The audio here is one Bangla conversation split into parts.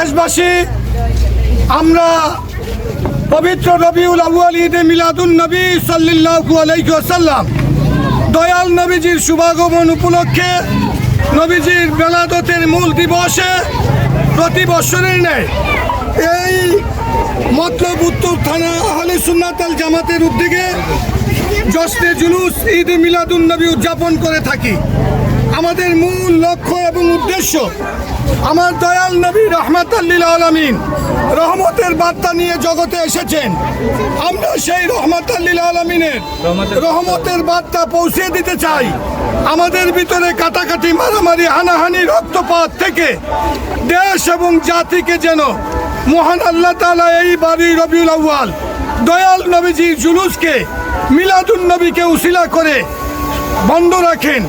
দেশবাসী, আমরা পবিত্র রবিউল আউয়াল ঈদে মিলাদুন নবী সাল্লাল্লাহু আলাইহি ওয়াসাল্লাম দয়াল নবীজির শুভাগমন উপলক্ষে নবীজির বেলাদতের মূল দিবসে প্রতি বছরের ন্যায় এই মতলব উত্তর থানা আহলে সুন্নাত আল জামাতের উদ্যোগে জশ্নে জুলুস ঈদে মিলাদুন নবী উদযাপন করে থাকি। আমাদের মূল লক্ষ্য এবং উদ্দেশ্য, আমার দয়াল নবী রহমাতাল লিল আলামিন রহমতের বার্তা নিয়ে জগতে এসেছেন। আমরা সেই রহমাতাল লিল আলামিনের রহমতের বার্তা পৌঁছে দিতে চাই। আমাদের ভিতরে কাটাকাটি, মারামারি, হানাহানি, রক্তপাত থেকে দেশ এবং জাতিকে যেন মহান আল্লাহ তাআলা এই বাড়ি রবিউল আউয়াল দয়াল নবীজির জুলুসকে, মিলাদুন নবীকে উসিলা করে বন্ধ রাখেন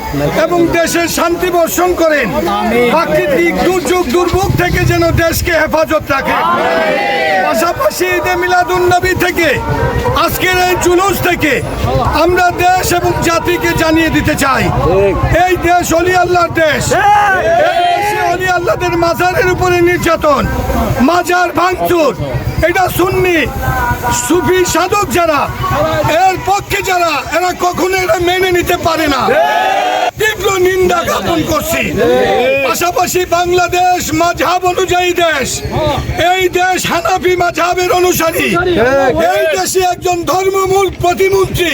এবং দেশের শান্তি বর্ষণ করেন। প্রাকৃতিক দুর্যোগ দুর্ভোগ থেকে যেন দেশকে হেফাজত রাখেন। পাশাপাশি ঈদে মিলাদুন নবী থেকে, আজকের এই জুলুস থেকে আমরা দেশ এবং জাতিকে জানিয়ে দিতে চাই, এই দেশ অলি আল্লাহর দেশ। এই দেশে অলি আল্লাহদের মাজারের উপরে নির্যাতন, মাজার ভাঙচুর, এটা সুন্নি সুফি সাধক যারা, এর পক্ষে যারা, এরা কখনো এটা মেনে নিতে পারে না। তীব্র নিন্দা জ্ঞাপন করছি। পাশাপাশি বাংলাদেশ মাযহাব অনুযায়ী দেশ, এই দেশ হানাফি মাযহাবের অনুসারী। এই দেশে একজন ধর্মমূল প্রতিমন্ত্রী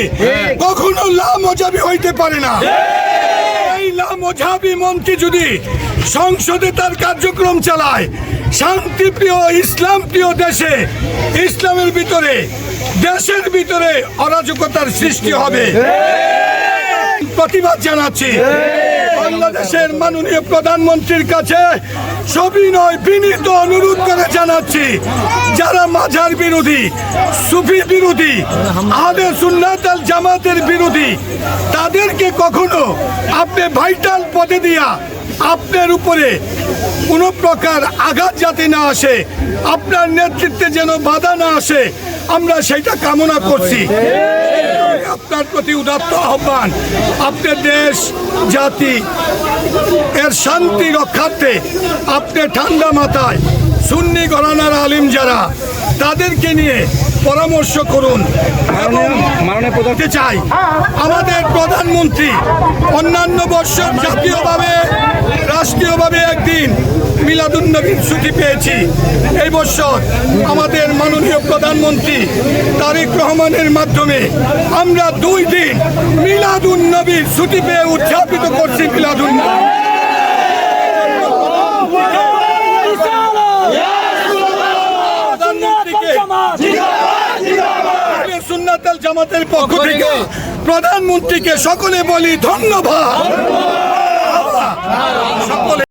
কখনো লামজাবি হইতে পারে না। এই লামজাবি মন্ত্রী যদি সংসদে তার কার্যক্রম চালায়, শান্তিপ্রিয় ইসলাম প্রিয় দেশে, ইসলামের ভিতরে, দেশের ভিতরে অরাজকতার সৃষ্টি হবে। প্রতিবাদ জানাচ্ছি। বাংলাদেশের মাননীয় প্রধানমন্ত্রীর কাছে সবিনয় বিনীত অনুরোধ করে জানাচ্ছি, যারা মাজার বিরোধী, সুফি বিরোধী, আহলে সুন্নাত আল জামাতের বিরোধী, তাদেরকে কখনো আপনি ভাইটাল পদে দিয়া আপনার উপরে কোনো প্রকার আঘাত যাতে না আসে, আপনার নেতৃত্বে যেন বাধা না আসে, আমরা সেটা কামনা করছি। আপনার প্রতি উদাত্ত আহ্বান, আপনার দেশ জাতি এর শান্তি রক্ষার্থে আপনি ঠান্ডা মাথায় সুন্নি ঘরানার আলিম যারা, তাদেরকে নিয়ে পরামর্শ করুন। বলতে চাই, আমাদের প্রধানমন্ত্রী অন্যান্য বছর জাতীয়ভাবে, রাষ্ট্রীয়ভাবে একদিন মিলাদুন নবীর ছুটি পেয়েছি। এই বছর আমাদের মাননীয় প্রধানমন্ত্রী তারেক রহমানের মাধ্যমে আমরা 2 দিন মিলাদুন নবীর ছুটি পেয়ে উদযাপিত করছি। মিলাদুন নবী সুন্নাত আল জামাতের পক্ষ থেকে প্রধানমন্ত্রীকে সকলে বলি ধন্যবাদ। সকলে